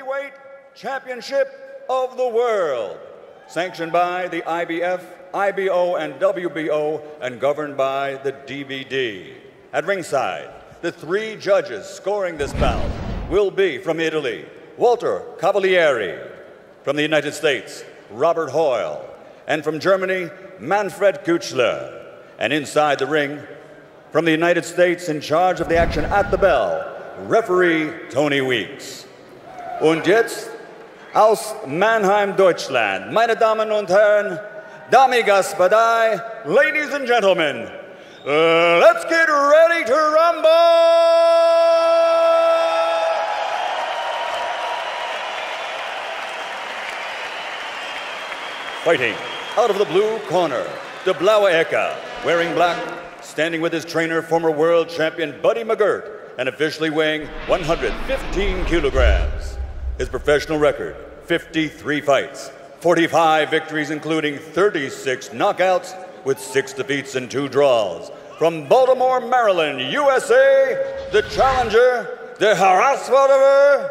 Heavyweight Championship of the World, sanctioned by the IBF, IBO, and WBO, and governed by the DVD. At ringside, the 3 judges scoring this bout will be from Italy, Walter Cavalieri, from the United States, Robert Hoyle, and from Germany, Manfred Küchler. And inside the ring, from the United States, in charge of the action at the bell, referee Tony Weeks. Und jetzt aus Mannheim, Deutschland, meine Damen und Herren, Dami Gospodai, ladies and gentlemen, let's get ready to rumble! Fighting out of the blue corner, De Blauwe Ecke, wearing black, standing with his trainer, former world champion Buddy McGirt, and officially weighing 115 kilograms. His professional record, 53 fights, 45 victories, including 36 knockouts, with 6 defeats and 2 draws. From Baltimore, Maryland, USA, the challenger, der Herausforderer,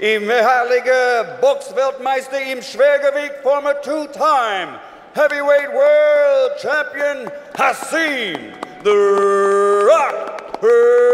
im ehemalige Boxweltmeister im Schwergewicht, former 2-time heavyweight world champion, Hasim the Rock Rahman.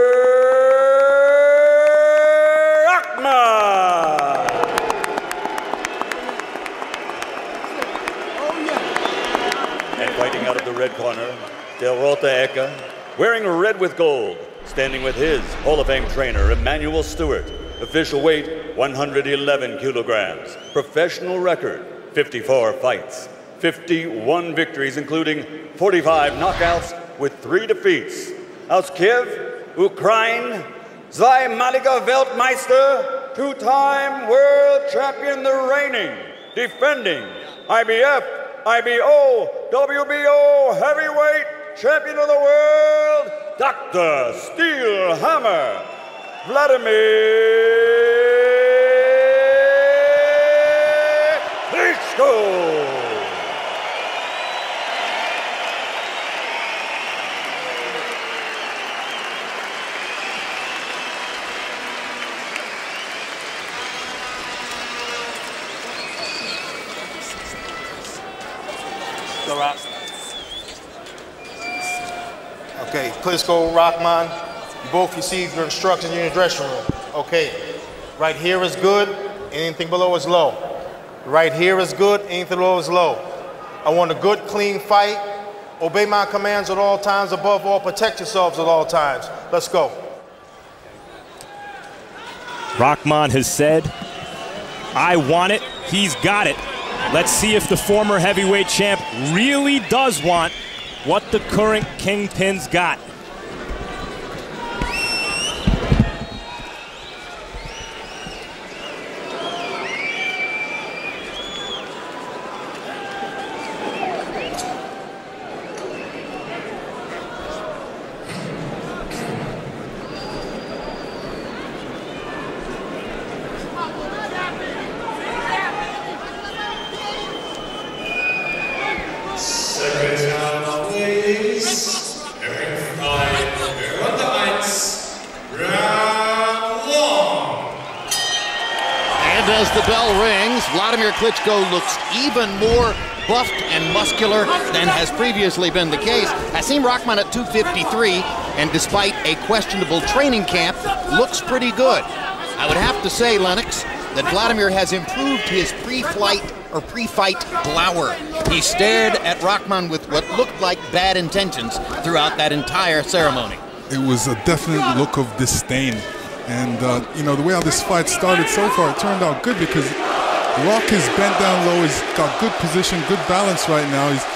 And fighting out of the red corner, Del Rota Ecke, wearing red with gold, standing with his Hall of Fame trainer, Emmanuel Stewart. Official weight, 111 kilograms. Professional record, 54 fights, 51 victories, including 45 knockouts with 3 defeats. Aus Kiev, Ukraine, zweimaliger Weltmeister, 2-time world champion, the reigning, defending IBF, IBO, WBO heavyweight champion of the world, Dr. Steel Hammer, Wladimir Klitschko. Okay, Klitschko, Rahman, you both received your instructions in your dressing room. Okay, right here is good, anything below is low. Right here is good, anything below is low. I want a good, clean fight. Obey my commands at all times. Above all, protect yourselves at all times. Let's go. Rahman has said, I want it, he's got it. Let's see if the former heavyweight champ really does want what the current kingpin's got. As the bell rings, Wladimir Klitschko looks even more buffed and muscular than has previously been the case. Hasim Rahman at 253, and despite a questionable training camp, looks pretty good. I would have to say, Lennox, that Wladimir has improved his pre-fight glower. He stared at Rahman with what looked like bad intentions throughout that entire ceremony. It was a definite look of disdain. And, you know, the way how this fight started so far, it turned out good because Rock is bent down low. He's got good position, good balance right now. He's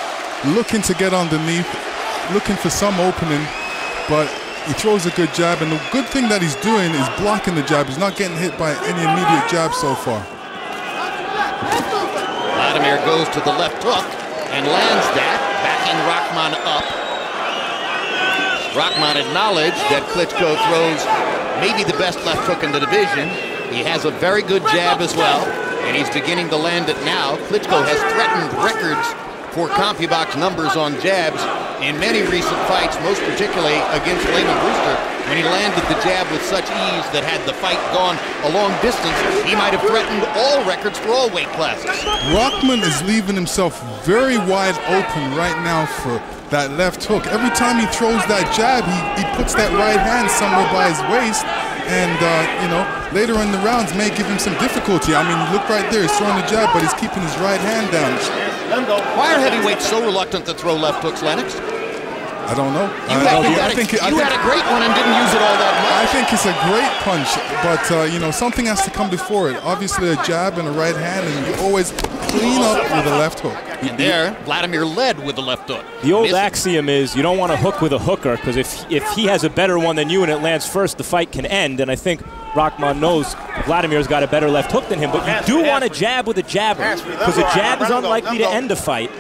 looking to get underneath, looking for some opening, but he throws a good jab. And the good thing that he's doing is blocking the jab. He's not getting hit by any immediate jab so far. Wladimir goes to the left hook and lands that, backing Rahman up. Rahman acknowledged that Klitschko throws maybe the best left hook in the division. He has a very good jab as well, and he's beginning to land it now. Klitschko has threatened records for CompuBox numbers on jabs in many recent fights, most particularly against Layman Brewster, when he landed the jab with such ease that had the fight gone a long distance, he might have threatened all records for all weight classes. Rahman is leaving himself very wide open right now for that left hook. Every time he throws that jab, he puts that right hand somewhere by his waist, and you know, later in the rounds may give him some difficulty. I mean, look right there, he's throwing the jab, but he's keeping his right hand down. Why are heavyweights so reluctant to throw left hooks, Lennox? I don't know. You had a great one and didn't use it all that much. I think it's a great punch, but you know, something has to come before it. Obviously a jab and a right hand, and you always clean up with a left hook. And there, Wladimir led with the left hook. The old axiom is you don't want to hook with a hooker, because if he has a better one than you and it lands first, the fight can end. And I think Rahman knows Vladimir's got a better left hook than him, but you do want to jab with a jabber, because a jab is unlikely to end a fight.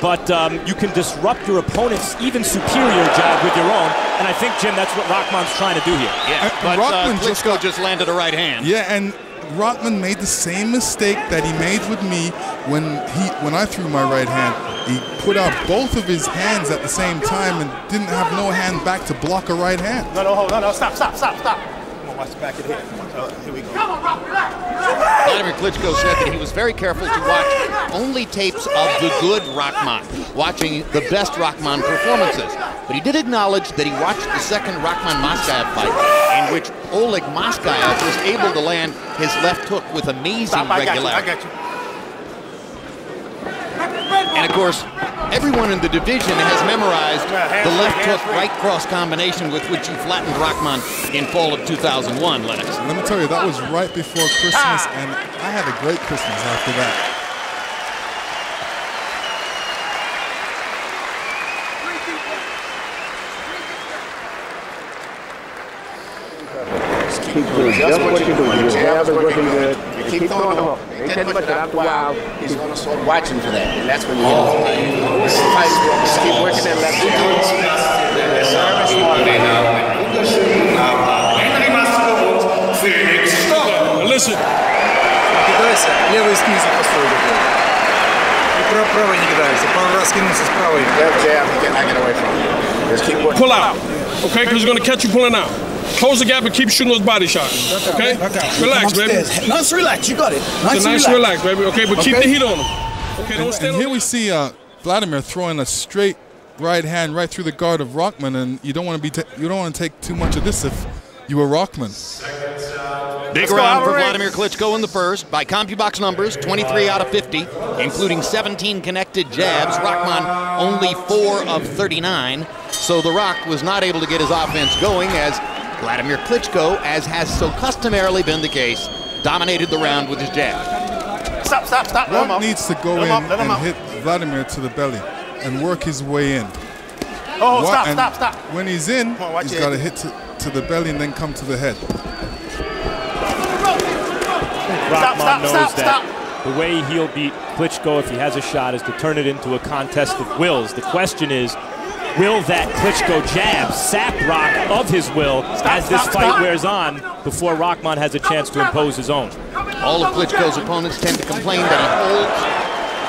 But you can disrupt your opponent's even superior jab with your own, and I think, Jim, that's what Rahman's trying to do here. Yeah, but Klitschko just landed a right hand. Yeah, and Rahman made the same mistake that he made with me when I threw my right hand. He put out both of his hands at the same time and didn't have no hand back to block a right hand. No, stop. Come on, watch the back of the head. Here we go. Come on, Wladimir Klitschko said that he was very careful to watch only tapes of the good Rahman, watching the best Rahman performances. But he did acknowledge that he watched the second Rahman-Moskaev fight, in which Oleg Moskaev was able to land his left hook with amazing regularity. I got you. And of course, everyone in the division has memorized the left hook right cross combination with which you flattened Rahman in fall of 2001, Lennox. Let me tell you, that was right before Christmas, and I had a great Christmas after that. Keep doing just what you're doing. Your jab is working good. You keep throwing them up. Ain't that much, but after a while, he's going to start watching for that. And that's when you just keep working that left hand. Listen. Кидайся, левый снизу постой. И правый не кидайся. Пару раз кинулся с правой. Left jab, he cannot get away from it. Just keep working. Pull out. Okay, because he's going to catch you pulling out. Close the gap and keep shooting those body shots. Okay? Relax, baby. Nice relax, you got it. Nice relax, baby. Okay, but keep the heat on him. Okay, don't stand and here we see Wladimir throwing a straight right hand right through the guard of Rahman, and you don't want to take too much of this if you were Rahman. Big round for Wladimir Klitschko in the first. By CompuBox numbers, 23 out of 50, including 17 connected jabs. Rahman only 4 of 39. So the Rock was not able to get his offense going, as Wladimir Klitschko, as has so customarily been the case, dominated the round with his jab. Stop. Rock needs to go in and hit Wladimir to the belly and work his way in. Oh, stop. When he's in, he's got to hit to the belly and then come to the head. Rahman knows that the way he'll beat Klitschko if he has a shot is to turn it into a contest of wills. The question is, will that Klitschko jab sap Rock of his will as this fight wears on before Rahman has a chance to impose his own? All of Klitschko's opponents tend to complain that he holds,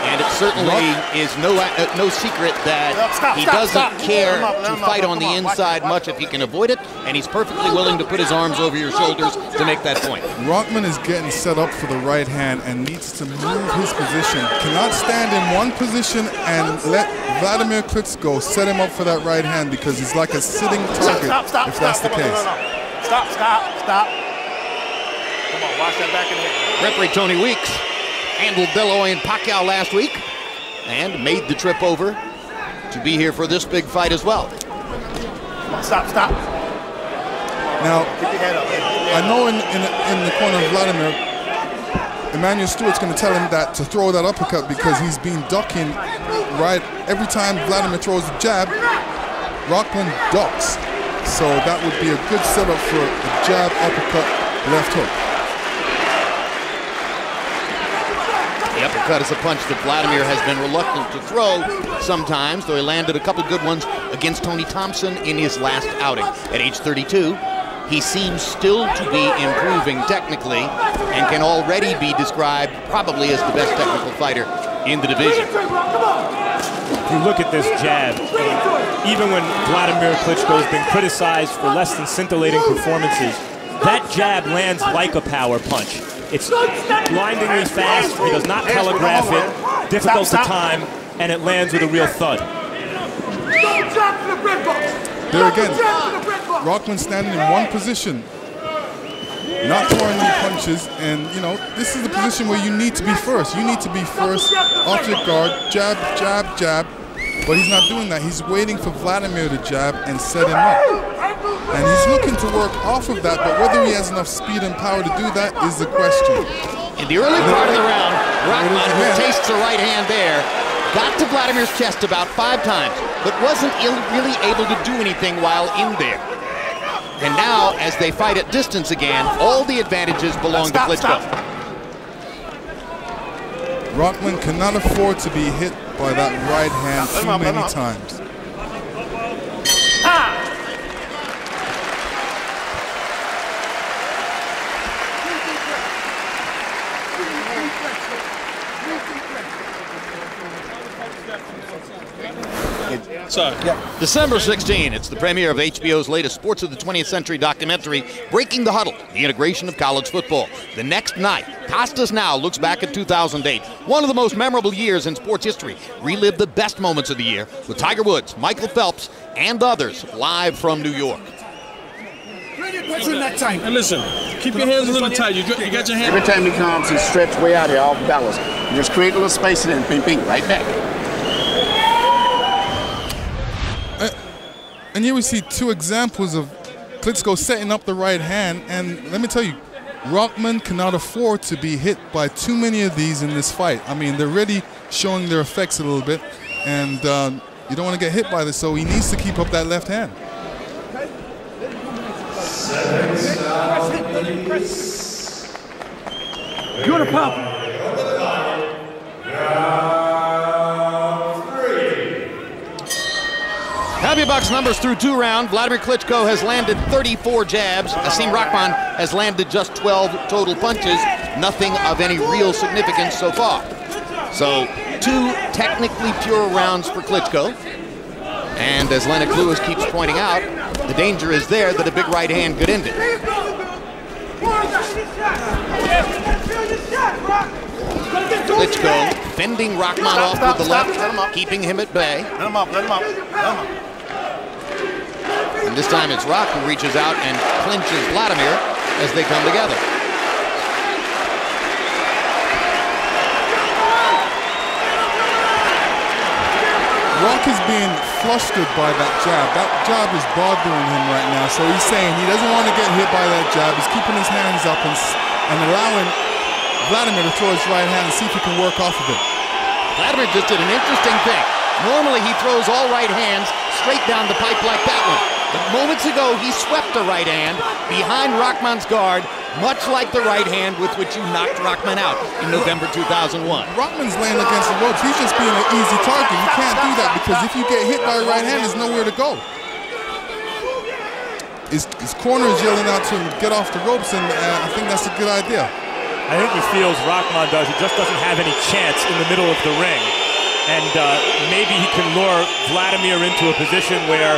and it certainly is no secret that he doesn't care to fight on the inside much if he can avoid it, and he's perfectly willing to put his arms over your shoulders to make that point. Rahman is getting set up for the right hand and needs to move his position. Cannot stand in one position and let Wladimir Klitschko set him up for that right hand, because he's like a sitting target if that's the case. Stop. Come on, watch that back in here. Referee Tony Weeks handled Beloy and Pacquiao last week and made the trip over to be here for this big fight as well. Stop. Now, I know in the corner of Wladimir, Emmanuel Stewart's going to tell him that to throw that uppercut, because he's been ducking right every time Wladimir throws the jab. Rahman ducks, so that would be a good setup for a jab, uppercut, left hook. The uppercut is a punch that Wladimir has been reluctant to throw sometimes, though he landed a couple good ones against Tony Thompson in his last outing. At age 32, he seems still to be improving technically and can already be described probably as the best technical fighter in the division. If you look at this jab, even when Wladimir Klitschko has been criticized for less than scintillating performances, that jab lands like a power punch. It's blindingly fast, he does not telegraph it, difficult to time, and it lands with a real thud. There again, Rahman standing in one position, not throwing any punches, and you know, this is the position where you need to be first. You need to be first, off your guard, jab, jab, jab, but he's not doing that. He's waiting for Wladimir to jab and set him up. And he's looking to work off of that, but whether he has enough speed and power to do that is the question. In the early part of the round, Rahman, who tastes a right hand there, got to Vladimir's chest about 5 times, but wasn't really able to do anything while in there. And now, as they fight at distance again, all the advantages belong to Klitschko. Rahman cannot afford to be hit by that right hand too many times. December 16, it's the premiere of HBO's latest Sports of the 20th Century documentary, Breaking the Huddle, the integration of college football. The next night, Costas Now looks back at 2008, one of the most memorable years in sports history. Relive the best moments of the year with Tiger Woods, Michael Phelps, and others live from New York. And listen, keep your hands a little tight. You got your hands. Every time he comes, he's stretched way out here, off balance. You just create a little space and then ping, ping, right back. And here we see 2 examples of Klitschko setting up the right hand, and let me tell you, Rahman cannot afford to be hit by too many of these in this fight. I mean, they're really showing their effects a little bit, and you don't want to get hit by this, so he needs to keep up that left hand. You want to pop? Happy Bucks numbers through 2 rounds. Wladimir Klitschko has landed 34 jabs. Hasim Rahman has landed just 12 total punches. Nothing of any real significance so far. So 2 technically pure rounds for Klitschko. And as Lennox Lewis keeps pointing out, the danger is there that a big right hand could end it. Klitschko fending Rahman off with the left, keeping him at bay. Let him up, let him up, let him up. And this time it's Rock who reaches out and clinches Wladimir as they come together. Rock is being flustered by that jab. That jab is bothering him right now. So he's saying he doesn't want to get hit by that jab. He's keeping his hands up and allowing Wladimir to throw his right hand and see if he can work off of it. Wladimir just did an interesting thing. Normally he throws all right hands straight down the pipe like that one. But moments ago he swept a right hand behind Rahman's guard, much like the right hand with which you knocked Rahman out in November 2001. Rahman's laying against the ropes. He's just being an easy target. You can't do that because if you get hit by a right hand, there's nowhere to go. His corner is yelling out to him, get off the ropes, and I think that's a good idea. I think he feels Rahman does. He just doesn't have any chance in the middle of the ring. And maybe he can lure Wladimir into a position where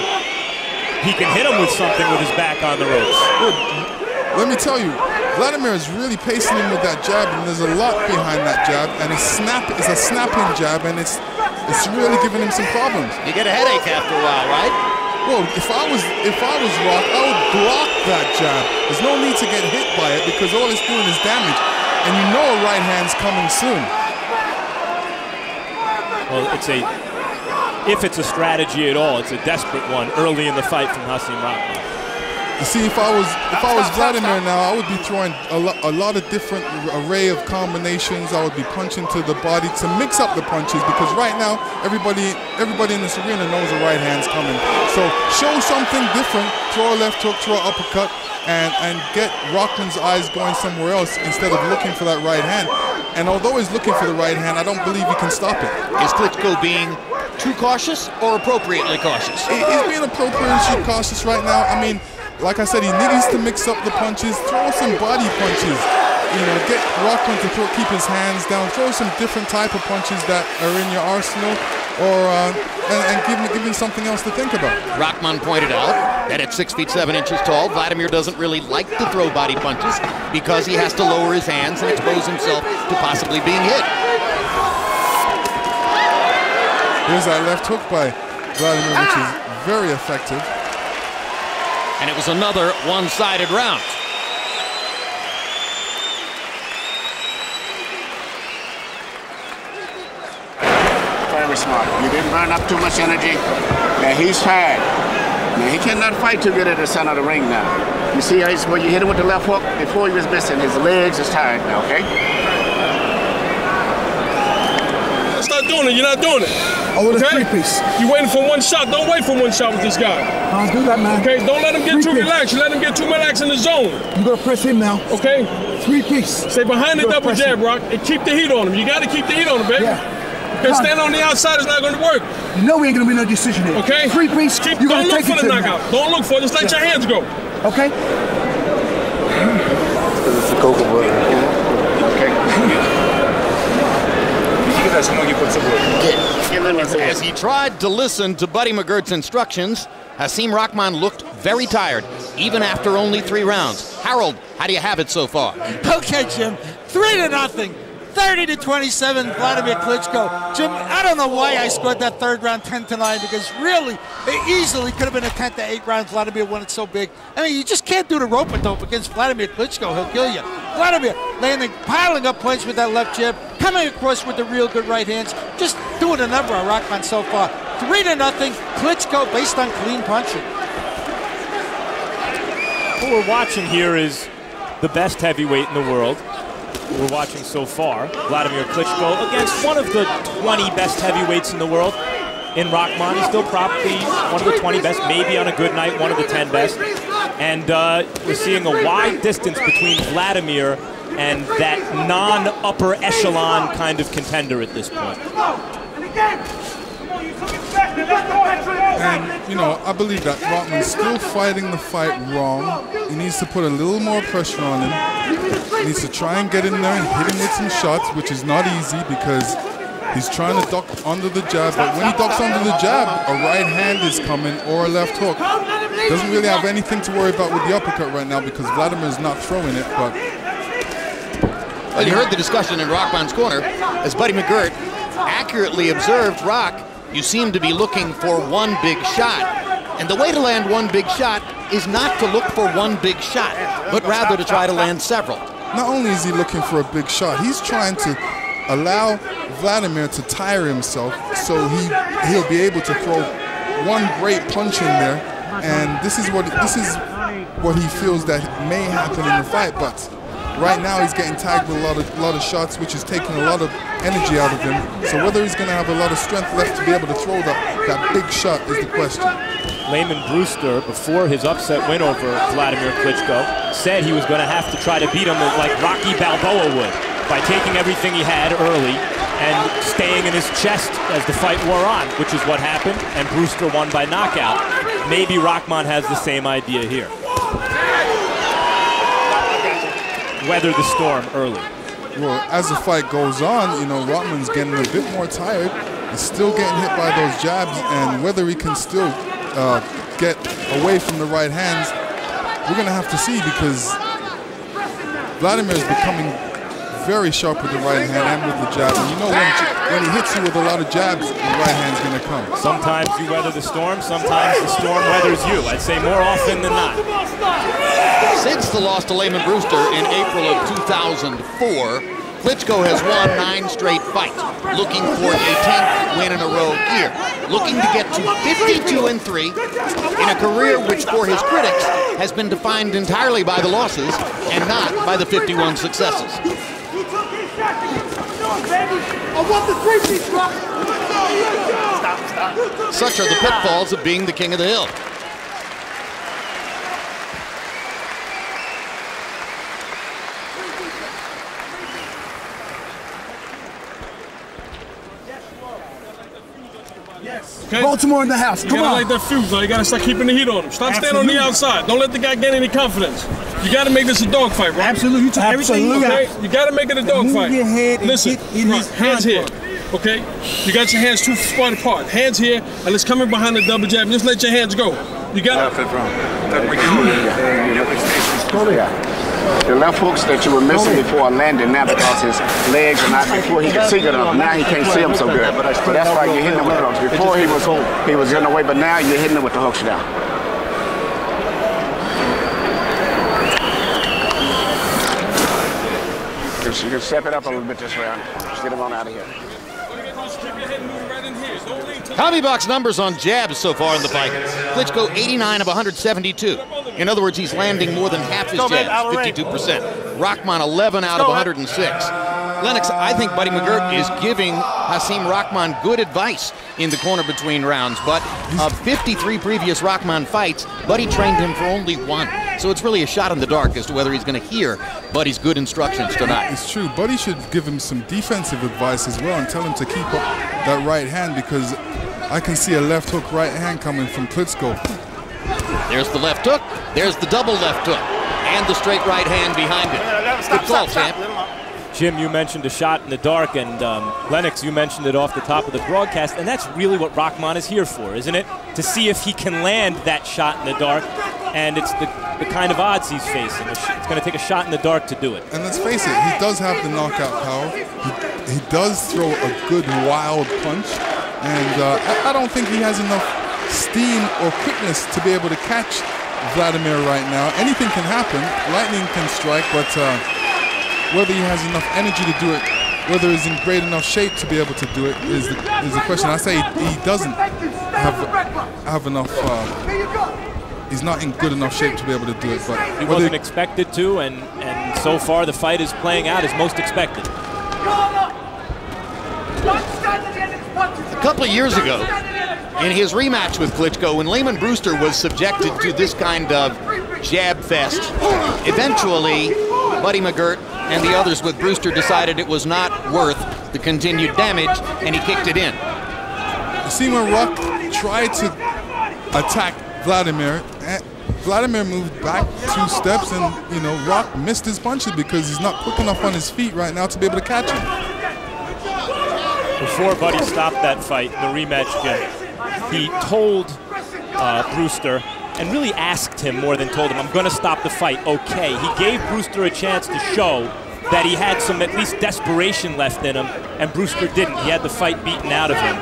he can hit him with something with his back on the ropes. Let me tell you, Wladimir is really pacing him with that jab, and there's a lot behind that jab, and it's a snapping jab, and it's really giving him some problems. You get a headache after a while, right? Well, if I was Rock, I would block that jab. There's no need to get hit by it because all it's doing is damage, and you know a right hand's coming soon. Well, if it's a strategy at all, it's a desperate one early in the fight from Hasim Rahman. You see, if I was Wladimir now, I would be throwing a lot of different array of combinations. I would be punching to the body to mix up the punches because right now everybody in this arena knows a right hand's coming. So show something different. Throw a left hook, throw an uppercut, and get Rahman's eyes going somewhere else instead of looking for that right hand. And although he's looking for the right hand, I don't believe he can stop it. Is Klitschko being too cautious or appropriately cautious? He's being appropriately cautious right now. I mean, like I said, he needs to mix up the punches, throw some body punches. you know, get Rahman to keep his hands down, throw some different type of punches that are in your arsenal, or and give me something else to think about. Rahman pointed out that at 6 feet 7 inches tall, Wladimir doesn't really like to throw body punches because he has to lower his hands and expose himself to possibly being hit. Here's that left hook by Wladimir, which is very effective. And it was another one-sided round. Very smart. You didn't burn up too much energy. Now he's tired. Now he cannot fight too good at the center of the ring now. You see how when you hit him with the left hook, before he was missing, his legs is tired now, okay? Stop doing it. You're not doing it. Oh, it's okay? 3-piece. You waiting for one shot. Don't wait for one shot with this guy. I'll do that, man. Okay, don't let him get too relaxed. You let him get too relaxed in the zone. You're going to press him now. Okay? 3-piece. Stay behind the double jab, Rock, and keep the heat on him. You got to keep the heat on him, baby. Yeah. Because standing on the outside is not going to work. You know we ain't going to be no decision here. Okay? 3-piece. Don't look for the knockout. Don't look for it. Just let your hands go. Okay? It's the cocoa butter. Okay. As he tried to listen to Buddy McGirt's instructions, Hasim Rahman looked very tired, even after only 3 rounds. Harold, how do you have it so far? Okay, Jim, 3-0. 30-27, Wladimir Klitschko. Jim, I don't know why I scored that 3rd round 10-9, because really, it easily could have been a 10-8 round. Wladimir won it so big. I mean, you just can't do the rope-a-dope against Wladimir Klitschko. He'll kill you. Wladimir landing, piling up points with that left jab, coming across with the real good right hands, just doing a number on Rahman so far. 3-0, Klitschko based on clean punching. What we're watching here is the best heavyweight in the world. We're watching so far, Wladimir Klitschko against one of the 20 best heavyweights in the world. In Rahman, he's still probably one of the 20 best, maybe on a good night, one of the 10 best. And we're seeing a wide distance between Wladimir and that non-upper echelon kind of contender at this point. And, you know, I believe that Rahman's still fighting the fight wrong. He needs to put a little more pressure on him. He needs to try and get in there and hit him with some shots, which is not easy because he's trying to duck under the jab. But when he ducks under the jab, a right hand is coming or a left hook. Doesn't really have anything to worry about with the uppercut right now because Wladimir is not throwing it. But well, you heard the discussion in Rahman's corner as Buddy McGirt accurately observed, Rock, you seem to be looking for one big shot. And the way to land one big shot is not to look for one big shot, but rather to try to land several. Not only is he looking for a big shot, he's trying to allow Wladimir to tire himself so he'll be able to throw one great punch in there. And this is what he feels that may happen in the fight. But right now he's getting tagged with a lot of shots, which is taking a lot of energy out of him. So whether he's going to have a lot of strength left to be able to throw that big shot is the question. Layman Brewster, before his upset win over Wladimir Klitschko, said he was going to have to try to beat him like Rocky Balboa would by taking everything he had early and staying in his chest as the fight wore on, which is what happened, and Brewster won by knockout. Maybe Rahman has the same idea here. Weather the storm early. Well, as the fight goes on, you know, Rahman's getting a bit more tired. He's still getting hit by those jabs, and whether he can still get away from the right hands, we're going to have to see, because Wladimir is becoming very sharp with the right hand and with the jab. And you know when he hits you with a lot of jabs, the right hand's going to come. Sometimes you weather the storm, sometimes the storm weathers you. I'd say more often than not. Since the loss to Layman Brewster in April of 2004, Klitschko has won 9 straight fights, looking for a 10th win in a row here, looking to get to 52-3 in a career which, for his critics, has been defined entirely by the losses and not by the 51 successes. Such are the pitfalls of being the king of the hill. Okay? Baltimore in the house. You Come gotta on. light that fuse, though. You gotta start keeping the heat on him. Stop standing on the outside. Don't let the guy gain any confidence. You gotta make this a dogfight, bro. Absolutely. You took everything you got. Okay? You gotta make it a dogfight. Move your head and Listen, get in his hands here. Okay? You got your hands too far apart. Hands here, and let's come in behind the double jab. Just let your hands go. You got it. The left hooks that you were missing before landing now because his legs are not, before he could see good enough, now he can't see them so good. But that's why you're hitting him with the hooks. Before he was getting away, but now you're hitting him with the hooks down. You can step it up a little bit this round. Just get him on out of here. Hobby box numbers on jabs so far in the fight. Klitschko 89 of 172. In other words, he's landing more than half his jabs, 52%. Rahman 11 out of 106. Lennox, I think Buddy McGirt is giving Hasim Rahman good advice in the corner between rounds, but of 53 previous Rahman fights, Buddy trained him for only one. So it's really a shot in the dark as to whether he's going to hear Buddy's good instructions tonight. It's true. Buddy should give him some defensive advice as well and tell him to keep up that right hand, because I can see a left hook right hand coming from Klitschko. There's the left hook. There's the double left hook. And the straight right hand behind it. Good call, champ. Jim, you mentioned a shot in the dark, and Lennox, you mentioned it off the top of the broadcast, and that's really what Rahman is here for, isn't it? To see if he can land that shot in the dark, and it's the kind of odds he's facing. It's going to take a shot in the dark to do it. And let's face it, he does have the knockout power. He does throw a good wild punch, and I don't think he has enough steam or quickness to be able to catch Wladimir right now. Anything can happen. Lightning can strike, but whether he has enough energy to do it, whether he's in great enough shape to be able to do it, is the question. I say he doesn't have enough. He's not in good enough shape to be able to do it. But he wasn't expected to, and so far the fight is playing out as most expected. A couple of years ago, in his rematch with Klitschko, when Lehman Brewster was subjected to this kind of jab fest, eventually Buddy McGirt and the others with Brewster decided it was not worth the continued damage, and he kicked it in. You see when Rock tried to attack Wladimir, Wladimir moved back 2 steps, and Rock missed his punches because he's not quick enough on his feet right now to be able to catch him. Before Buddy stopped that fight, the rematch, Jim, he told Brewster, and really asked him more than told him, I'm going to stop the fight, okay. He gave Brewster a chance to show that he had some at least desperation left in him, and Brewster didn't. He had the fight beaten out of him.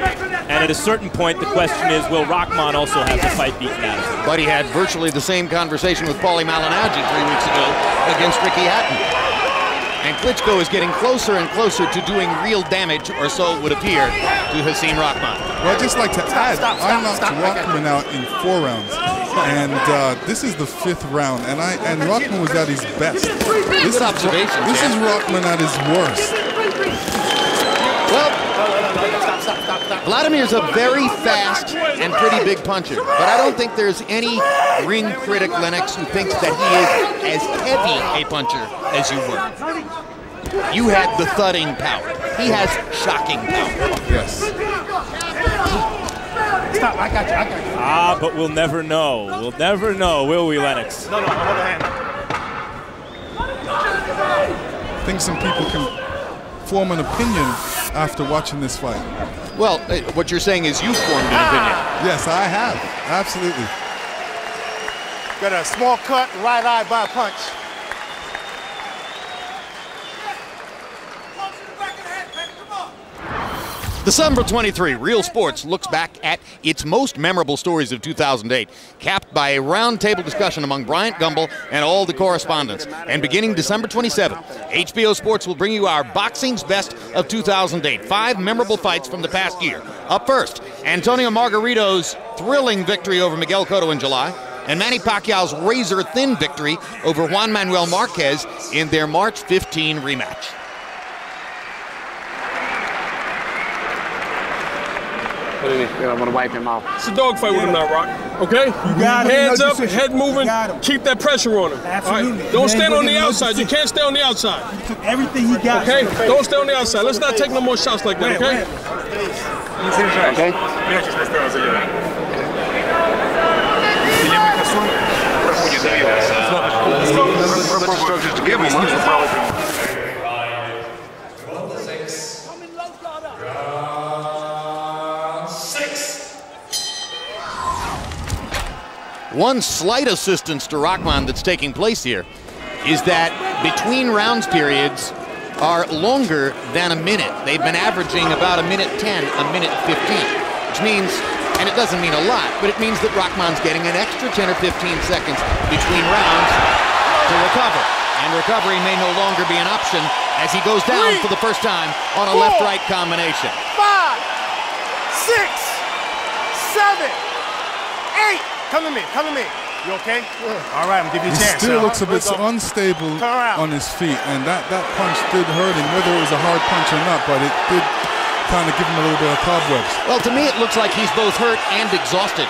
And at a certain point, the question is, will Rahman also have the fight beaten out of him? Buddy had virtually the same conversation with Paulie Malignaggi 3 weeks ago against Ricky Hatton. And Klitschko is getting closer and closer to doing real damage, or so it would appear, to Hasim Rahman. Well, I'd just like to add, I knocked Rahman out in 4 rounds. And this is the 5th round, and Rahman was at his best. This is Rahman at his worst. Well, Vladimir's a very fast and pretty big puncher, but I don't think there's any ring critic, Lennox, who thinks that he is as heavy a puncher as you were. You had the thudding power. He has shocking power. Yes. Stop, I got you. Ah, but we'll never know. We'll never know, will we, Lennox? No, hold the hand. I think some people can form an opinion after watching this fight. Well, what you're saying is you've formed an opinion. Yes, I have. Absolutely. Got a small cut, right eye by a punch. December 23, Real Sports looks back at its most memorable stories of 2008, capped by a roundtable discussion among Bryant Gumbel and all the correspondents. And beginning December 27, HBO Sports will bring you our Boxing's Best of 2008, 5 memorable fights from the past year. Up first, Antonio Margarito's thrilling victory over Miguel Cotto in July, and Manny Pacquiao's razor-thin victory over Juan Manuel Marquez in their March 15 rematch. I'm gonna wipe him off. It's a dogfight with him now, Rock. Okay? You got him. Hands No up, decision. head moving. Keep that pressure on him. Absolutely. All right? Don't stand on the No outside. You decision. can't stay on the outside. He took everything he got. Okay? Don't stay on the outside. Let's not take no more shots like that, okay? Okay? To give him, One slight assistance to Rahman that's taking place here is that between rounds periods are longer than a minute. They've been averaging about a minute 10, a minute 15, which means, and it doesn't mean a lot, but it means that Rahman's getting an extra 10 or 15 seconds between rounds to recover. And recovery may no longer be an option as he goes down for the first time on a left-right combination. 5, 6, 7, 8. Come to me, come to me. You okay? All right, I'm gonna give you a chance. He still looks a bit unstable on his feet, and that punch did hurt him, whether it was a hard punch or not, but it did kind of give him a little bit of cobwebs. Well, to me, it looks like he's both hurt and exhausted.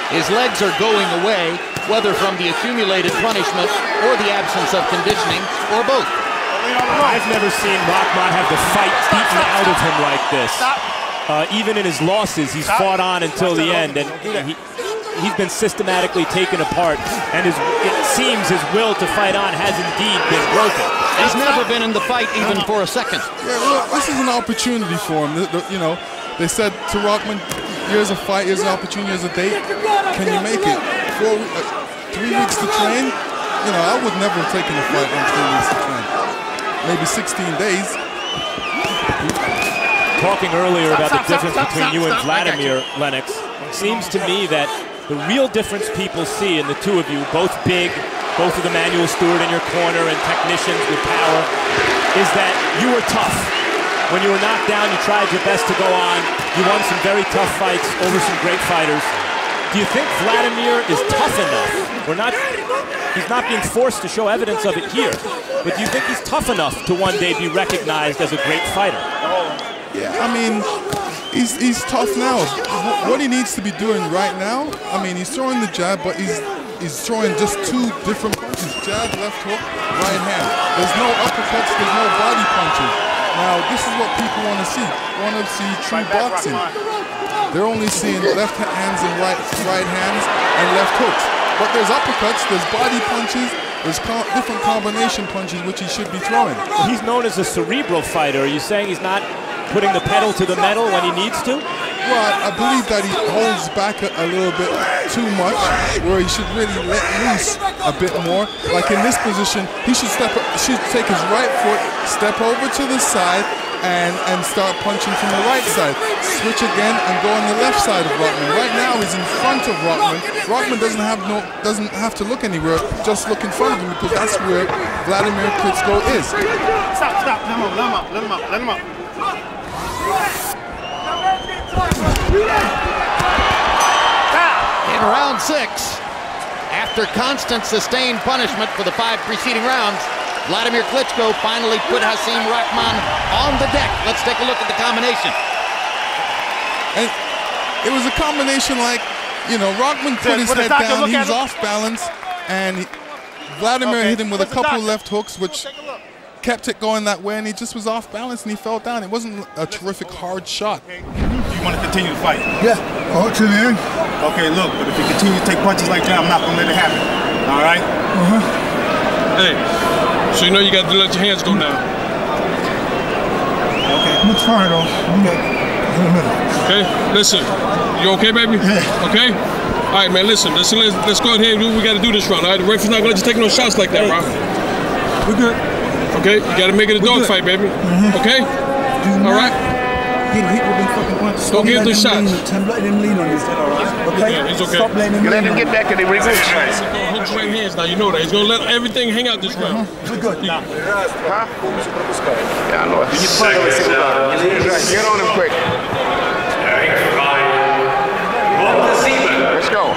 His legs are going away, whether from the accumulated punishment or the absence of conditioning, or both. I've never seen Rahman have the fight beaten out of him like this. Even in his losses, he's fought on until the end, and he's been systematically taken apart, and it seems his will to fight on has indeed been broken. He's never been in the fight even for a second. Yeah, look, this is an opportunity for him. You know, they said to Rahman, here's a fight, here's an opportunity, here's a date. Can you make it? 3 weeks to train? You know, I would never have taken a fight on 3 weeks to train. Maybe 16 days. Talking earlier about the difference between you and Wladimir, Lennox, seems to me that the real difference people see in the two of you, both big, both with Emmanuel Stewart in your corner and technicians with power, is that you were tough. When you were knocked down, you tried your best to go on. You won some very tough fights over some great fighters. Do you think Wladimir is tough enough? He's not being forced to show evidence of it here, but do you think he's tough enough to one day be recognized as a great fighter? Yeah, I mean, he's tough now. What he needs to be doing right now, I mean, he's throwing the jab, but he's throwing just two different punches. Jab, left hook, right hand. There's no uppercuts, there's no body punches. Now, this is what people want to see. Want to see true boxing. They're only seeing left hands and right hands and left hooks. But there's uppercuts, there's body punches, there's different combination punches which he should be throwing. Well, he's known as a cerebral fighter. Are you saying he's not putting the pedal to the metal when he needs to? Well, I believe that he holds back a little bit too much, where he should really let loose a bit more. Like in this position, he should take his right foot, step over to the side, and start punching from the right side. Switch again and go on the left side of Rahman. Right now he's in front of Rahman. Rahman doesn't have to look anywhere, just look in front of him, because that's where Wladimir Klitschko is. Stop, let him up. In round 6, after constant sustained punishment for the 5 preceding rounds, Wladimir Klitschko finally put Hasim Rahman on the deck. Let's take a look at the combination. And it was a combination like, you know, Rahman put his head down, he was off balance, and Wladimir hit him with a couple left hooks, which kept it going that way, and he just was off balance and he fell down. It wasn't a terrific hard shot. You want to continue to fight? Yeah, all to the end. Okay, look, but if you continue to take punches like that, I'm not going to let it happen. All right? Hey, so you know you got to let your hands go now. Okay. Looks fine, though. I'm good. In the middle. Okay, listen. You okay, baby? Yeah. Okay? All right, man, listen. Let's go ahead and do what we got to do this round, all right? The referee's not going to let you take no shots like that, bro. We're good. Okay? You got to make it a dogfight, baby. Okay? All right? Get hit with them fucking punches. Don't give the shots. Let him lean on you. Okay? Yeah, he's okay. Stop letting him Let him get back in the regroup. He's going to hold your right hands now. You know that. He's going to let everything hang out this round. We're good. Yeah, I know it. Get on him quick. Let's go.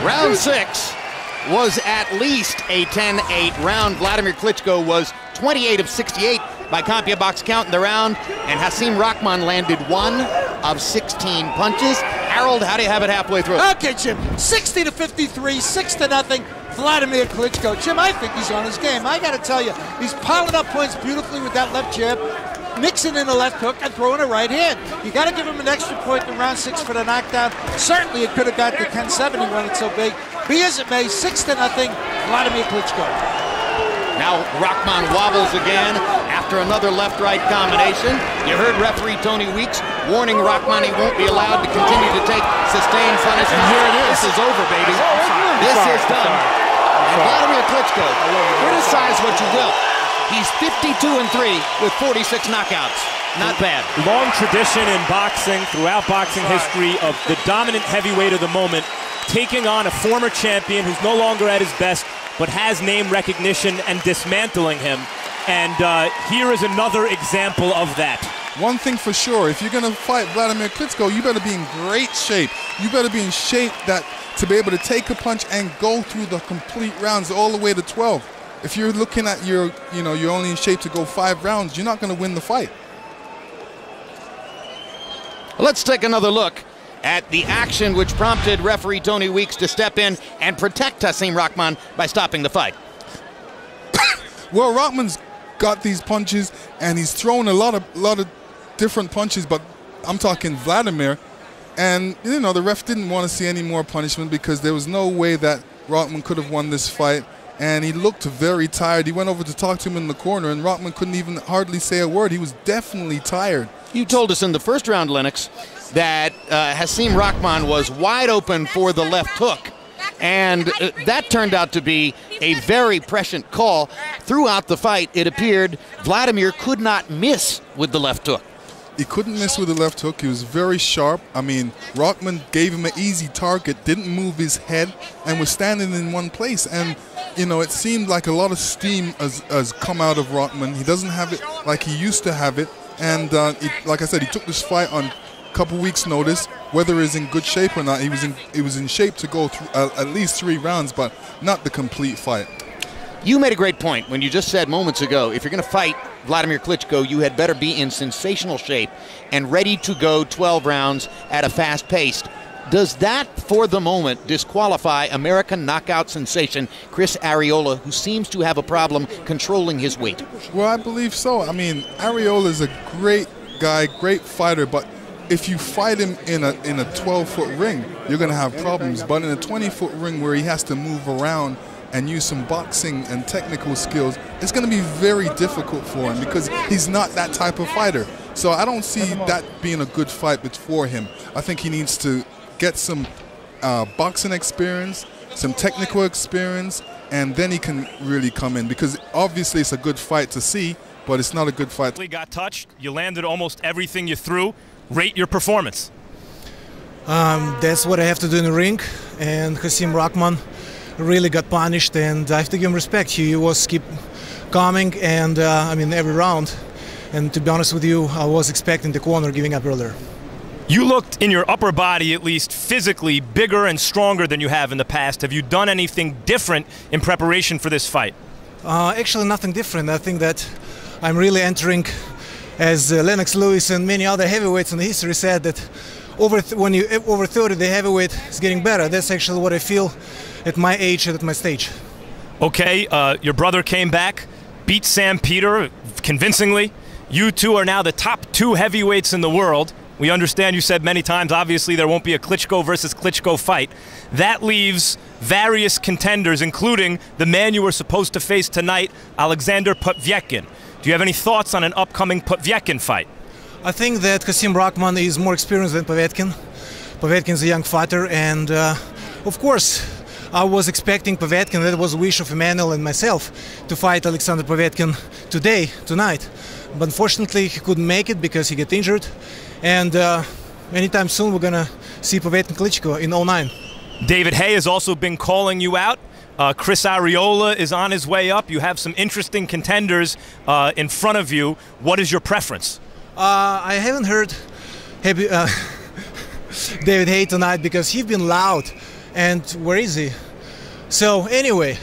Round 6 was at least a 10-8 round. Wladimir Klitschko was 28 of 68 by Compia box count in the round, and Hasim Rahman landed 1 of 16 punches. Harold, how do you have it halfway through? Okay, Jim, 60 to 53, 6-0, Wladimir Klitschko. Jim, I think he's on his game. I got to tell you, he's piling up points beautifully with that left jab, mixing in a left hook and throwing a right hand. You got to give him an extra point in round 6 for the knockdown. Certainly it could have got to 10-7, he won it so big. Be as it may, 6-0, Wladimir Klitschko. Now Rahman wobbles again after another left-right combination. You heard referee Tony Weeks warning Rahman he won't be allowed to continue to take sustained punishment. And here it is. This is over, baby. This is done. And Wladimir Klitschko, criticize what you will. He's 52-3 with 46 knockouts. Not bad. Long tradition in boxing, throughout boxing history, of the dominant heavyweight of the moment taking on a former champion who's no longer at his best, but has name recognition and dismantling him. And here is another example of that. One thing for sure, if you're going to fight Wladimir Klitschko, you better be in great shape. You better be in shape that to be able to take a punch and go through the complete rounds all the way to 12. If you're looking at you're only in shape to go 5 rounds, you're not going to win the fight. Let's take another look at the action which prompted referee Tony Weeks to step in and protect Hasim Rahman by stopping the fight. Well, Rahman's got these punches and he's thrown a lot of different punches, but I'm talking Wladimir. And the ref didn't want to see any more punishment because there was no way that Rahman could have won this fight. And he looked very tired. He went over to talk to him in the corner, and Rahman couldn't even hardly say a word. He was definitely tired. You told us in the first round, Lennox, that Hasim Rahman was wide open for the left hook. And that turned out to be a very prescient call. Throughout the fight, it appeared Wladimir could not miss with the left hook. He couldn't miss with the left hook. He was very sharp. I mean, Rahman gave him an easy target, didn't move his head, and was standing in one place. And, it seemed like a lot of steam has come out of Rahman. He doesn't have it like he used to have it. And like I said, he took this fight on a couple weeks' notice. Whether he's in good shape or not, he was in shape to go through at least 3 rounds, but not the complete fight. You made a great point when you just said moments ago, if you're going to fight Wladimir Klitschko, you had better be in sensational shape and ready to go 12 rounds at a fast pace. Does that, for the moment, disqualify American knockout sensation Chris Arreola, who seems to have a problem controlling his weight? Well, I believe so. I mean, Arreola is a great guy, great fighter, but if you fight him in a 12-foot ring, you're going to have problems. But in a 20-foot ring where he has to move around and use some boxing and technical skills, it's going to be very difficult for him because he's not that type of fighter. So I don't see that being a good fight for him. I think he needs to get some boxing experience, some technical experience, and then he can really come in, because obviously it's a good fight to see, but it's not a good fight. You got touched. You landed almost everything you threw. Rate your performance. That's what I have to do in the ring, and Hasim Rahman really got punished, and I have to give him respect. He was keep calming, and every round. And to be honest with you, I was expecting the corner giving up earlier. You looked, in your upper body at least, physically bigger and stronger than you have in the past. Have you done anything different in preparation for this fight? Actually, nothing different. I think that I'm really entering, as Lennox Lewis and many other heavyweights in the history said, that when you over 30, the heavyweight is getting better. That's actually what I feel at my age and at my stage. Okay, your brother came back, beat Sam Peter convincingly. You two are now the top 2 heavyweights in the world. We understand, you said many times, obviously there won't be a Klitschko versus Klitschko fight. That leaves various contenders, including the man you were supposed to face tonight, Alexander Povetkin. Do you have any thoughts on an upcoming Povetkin fight? I think that Hasim Rahman is more experienced than Povetkin. Povetkin's a young fighter, and of course, I was expecting Povetkin, that was a wish of Emmanuel and myself, to fight Alexander Povetkin tonight. But unfortunately, he couldn't make it because he got injured. And anytime soon, we're going to see Povetkin Klitschko in 09. David Hay has also been calling you out. Chris Arreola is on his way up. You have some interesting contenders in front of you. What is your preference? I haven't heard David Hay tonight because he's been loud. And where is he? So anyway,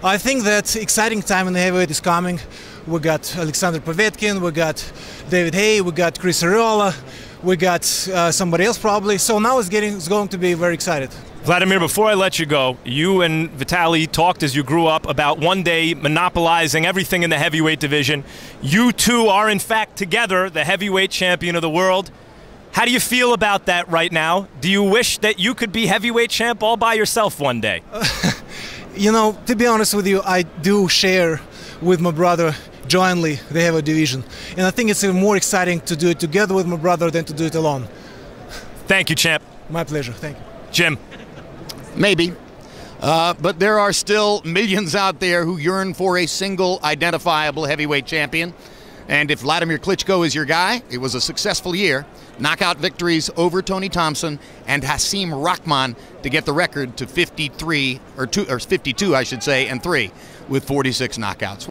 I think that exciting time in the heavyweight is coming. We got Alexander Povetkin, we got David Haye, we got Chris Arreola, we got somebody else probably. So now it's going to be very excited. Wladimir, before I let you go, you and Vitaly talked as you grew up about one day monopolizing everything in the heavyweight division. You two are in fact together the heavyweight champion of the world. How do you feel about that right now? Do you wish that you could be heavyweight champ all by yourself one day? You know, to be honest with you, I do share with my brother jointly the heavyweight division. And I think it's even more exciting to do it together with my brother than to do it alone. Thank you, champ. My pleasure. Thank you. Jim. Maybe. But there are still millions out there who yearn for a single identifiable heavyweight champion. And if Wladimir Klitschko is your guy, it was a successful year. Knockout victories over Tony Thompson and Hasim Rahman to get the record to 52, I should say, and 3 with 46 knockouts.